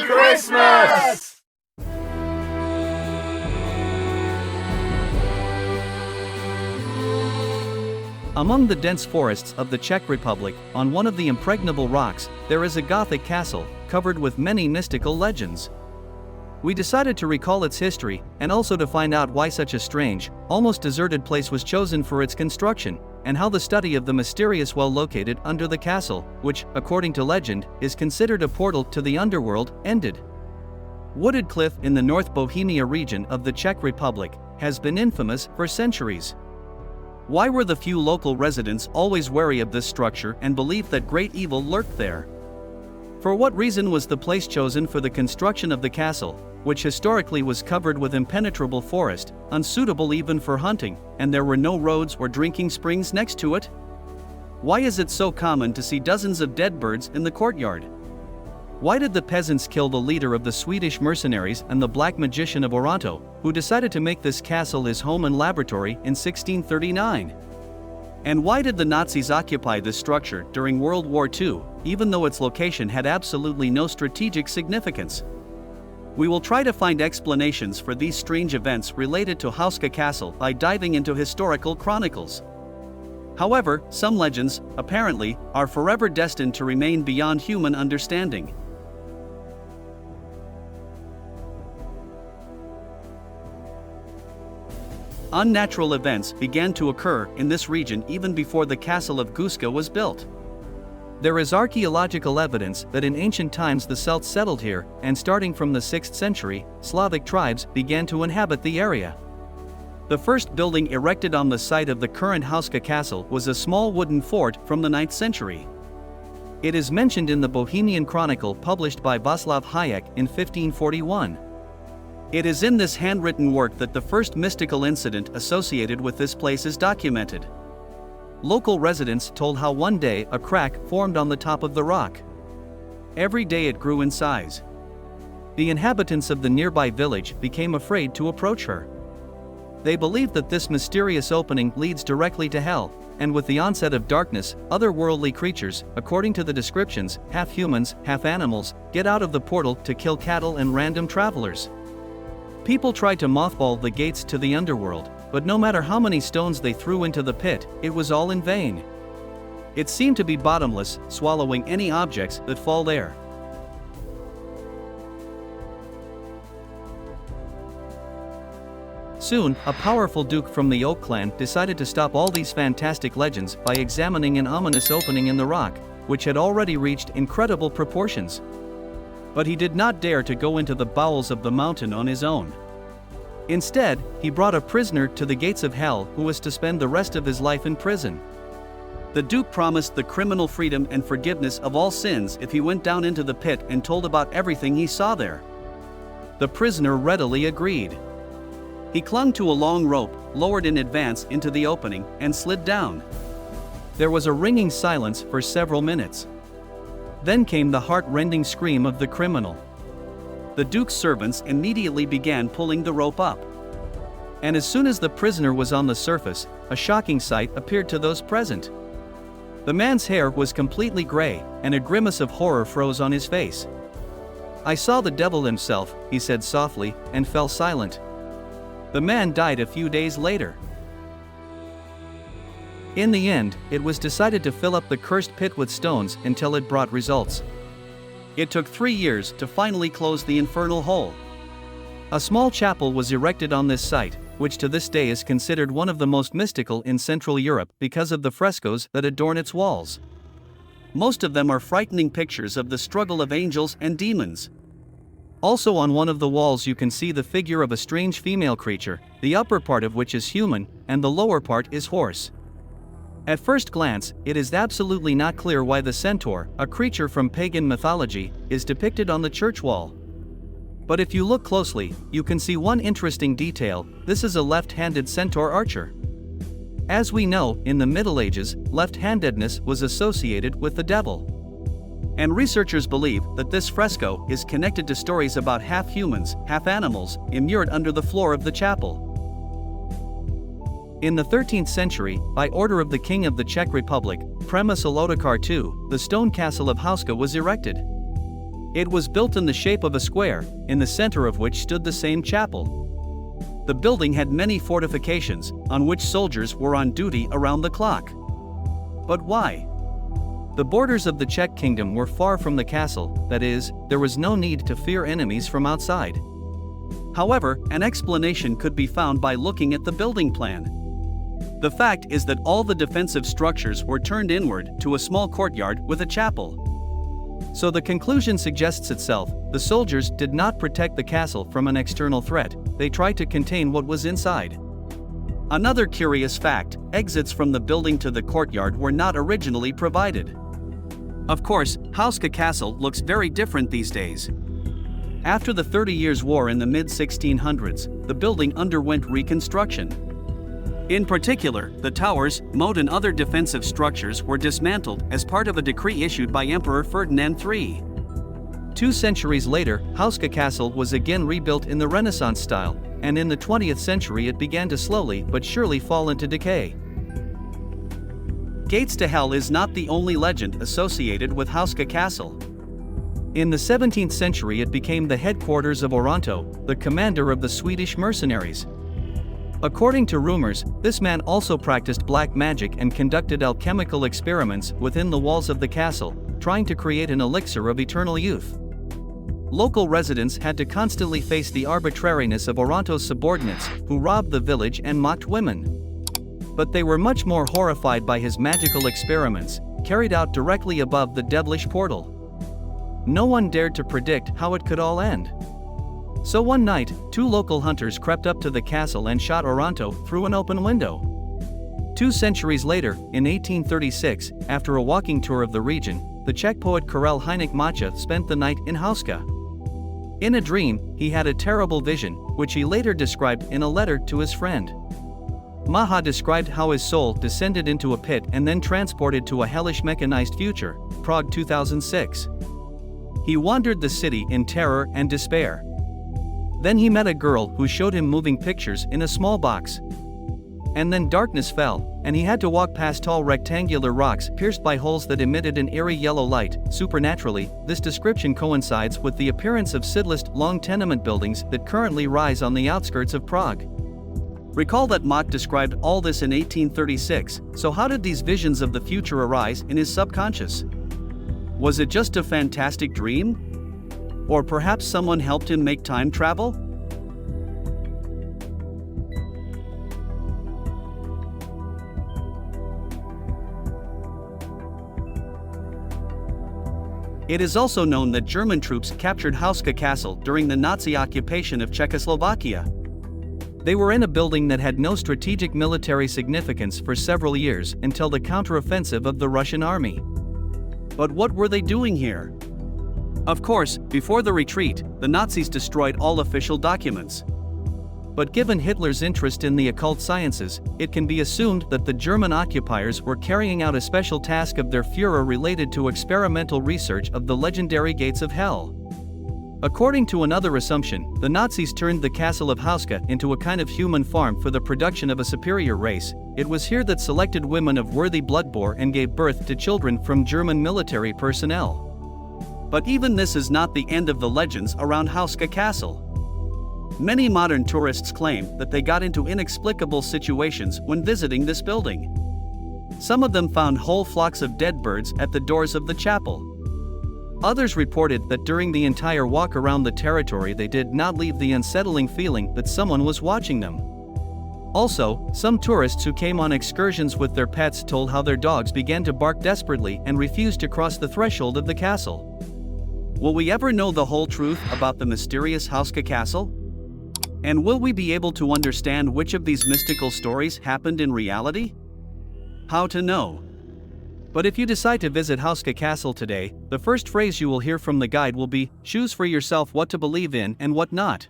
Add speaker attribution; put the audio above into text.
Speaker 1: Christmas!
Speaker 2: Among the dense forests of the Czech Republic, on one of the impregnable rocks, there is a Gothic castle, covered with many mystical legends. We decided to recall its history, and also to find out why such a strange, almost deserted place was chosen for its construction, and how the study of the mysterious well located under the castle, which, according to legend, is considered a portal to the underworld, ended. Wooded cliff in the North Bohemia region of the Czech Republic has been infamous for centuries. Why were the few local residents always wary of this structure and believed that great evil lurked there? For what reason was the place chosen for the construction of the castle, which historically was covered with impenetrable forest, unsuitable even for hunting, and there were no roads or drinking springs next to it? Why is it so common to see dozens of dead birds in the courtyard? Why did the peasants kill the leader of the Swedish mercenaries and the black magician of Oronto, who decided to make this castle his home and laboratory in 1639? And why did the Nazis occupy this structure during World War II, even though its location had absolutely no strategic significance? We will try to find explanations for these strange events related to Houska Castle by diving into historical chronicles. However, some legends, apparently, are forever destined to remain beyond human understanding. Unnatural events began to occur in this region even before the castle of Houska was built. There is archaeological evidence that in ancient times the Celts settled here, and starting from the 6th century, Slavic tribes began to inhabit the area. The first building erected on the site of the current Houska Castle was a small wooden fort from the 9th century. It is mentioned in the Bohemian Chronicle published by Václav Hayek in 1541. It is in this handwritten work that the first mystical incident associated with this place is documented. Local residents told how one day a crack formed on the top of the rock. Every day it grew in size. The inhabitants of the nearby village became afraid to approach her. They believed that this mysterious opening leads directly to hell, and with the onset of darkness, otherworldly creatures, according to the descriptions, half humans, half animals, get out of the portal to kill cattle and random travelers. People tried to mothball the gates to the underworld, but no matter how many stones they threw into the pit, it was all in vain. It seemed to be bottomless, swallowing any objects that fall there. Soon, a powerful duke from the Oak clan decided to stop all these fantastic legends by examining an ominous opening in the rock, which had already reached incredible proportions. But he did not dare to go into the bowels of the mountain on his own. Instead, he brought a prisoner to the gates of hell who was to spend the rest of his life in prison. The Duke promised the criminal freedom and forgiveness of all sins if he went down into the pit and told about everything he saw there. The prisoner readily agreed. He clung to a long rope, lowered in advance into the opening, and slid down. There was a ringing silence for several minutes. Then came the heart-rending scream of the criminal. The Duke's servants immediately began pulling the rope up. And as soon as the prisoner was on the surface, a shocking sight appeared to those present. The man's hair was completely gray, and a grimace of horror froze on his face. "I saw the devil himself," he said softly, and fell silent. The man died a few days later. In the end, it was decided to fill up the cursed pit with stones until it brought results. It took 3 years to finally close the infernal hole. A small chapel was erected on this site, which to this day is considered one of the most mystical in Central Europe because of the frescoes that adorn its walls. Most of them are frightening pictures of the struggle of angels and demons. Also on one of the walls you can see the figure of a strange female creature, the upper part of which is human, and the lower part is horse. At first glance, it is absolutely not clear why the centaur, a creature from pagan mythology, is depicted on the church wall. But if you look closely, you can see one interesting detail: this is a left-handed centaur archer. As we know, in the Middle Ages, left-handedness was associated with the devil. And researchers believe that this fresco is connected to stories about half humans, half animals, immured under the floor of the chapel. In the 13th century, by order of the King of the Czech Republic, Přemysl Otakar II, the stone castle of Houska was erected. It was built in the shape of a square, in the center of which stood the same chapel. The building had many fortifications, on which soldiers were on duty around the clock. But why? The borders of the Czech kingdom were far from the castle, that is, there was no need to fear enemies from outside. However, an explanation could be found by looking at the building plan. The fact is that all the defensive structures were turned inward to a small courtyard with a chapel. So the conclusion suggests itself: the soldiers did not protect the castle from an external threat, they tried to contain what was inside. Another curious fact: exits from the building to the courtyard were not originally provided. Of course, Houska Castle looks very different these days. After the 30 Years' War in the mid-1600s, the building underwent reconstruction. In particular, the towers, moat and other defensive structures were dismantled as part of a decree issued by Emperor Ferdinand III. 2 centuries later, Houska Castle was again rebuilt in the Renaissance style, and in the 20th century it began to slowly but surely fall into decay. Gates to Hell is not the only legend associated with Houska Castle. In the 17th century it became the headquarters of Oronto, the commander of the Swedish mercenaries. According to rumors, this man also practiced black magic and conducted alchemical experiments within the walls of the castle, trying to create an elixir of eternal youth. Local residents had to constantly face the arbitrariness of Oronto's subordinates, who robbed the village and mocked women. But they were much more horrified by his magical experiments, carried out directly above the devilish portal. No one dared to predict how it could all end. So one night, 2 local hunters crept up to the castle and shot Oronto through an open window. 2 centuries later, in 1836, after a walking tour of the region, the Czech poet Karel Hynek Mácha spent the night in Houska. In a dream, he had a terrible vision, which he later described in a letter to his friend. Mácha described how his soul descended into a pit and then transported to a hellish mechanized future, Prague 2006. He wandered the city in terror and despair. Then he met a girl who showed him moving pictures in a small box. And then darkness fell, and he had to walk past tall rectangular rocks pierced by holes that emitted an eerie yellow light. Supernaturally, this description coincides with the appearance of sidlist long tenement buildings that currently rise on the outskirts of Prague. Recall that Mach described all this in 1836, so how did these visions of the future arise in his subconscious? Was it just a fantastic dream? Or perhaps someone helped him make time travel? It is also known that German troops captured Houska Castle during the Nazi occupation of Czechoslovakia. They were in a building that had no strategic military significance for several years until the counteroffensive of the Russian army. But what were they doing here? Of course, before the retreat, the Nazis destroyed all official documents. But given Hitler's interest in the occult sciences, it can be assumed that the German occupiers were carrying out a special task of their Führer related to experimental research of the legendary gates of hell. According to another assumption, the Nazis turned the castle of Houska into a kind of human farm for the production of a superior race. It was here that selected women of worthy blood bore and gave birth to children from German military personnel. But even this is not the end of the legends around Houska Castle. Many modern tourists claim that they got into inexplicable situations when visiting this building. Some of them found whole flocks of dead birds at the doors of the chapel. Others reported that during the entire walk around the territory they did not leave the unsettling feeling that someone was watching them. Also, some tourists who came on excursions with their pets told how their dogs began to bark desperately and refused to cross the threshold of the castle. Will we ever know the whole truth about the mysterious Houska Castle? And will we be able to understand which of these mystical stories happened in reality? How to know? But if you decide to visit Houska Castle today, the first phrase you will hear from the guide will be, "Choose for yourself what to believe in and what not."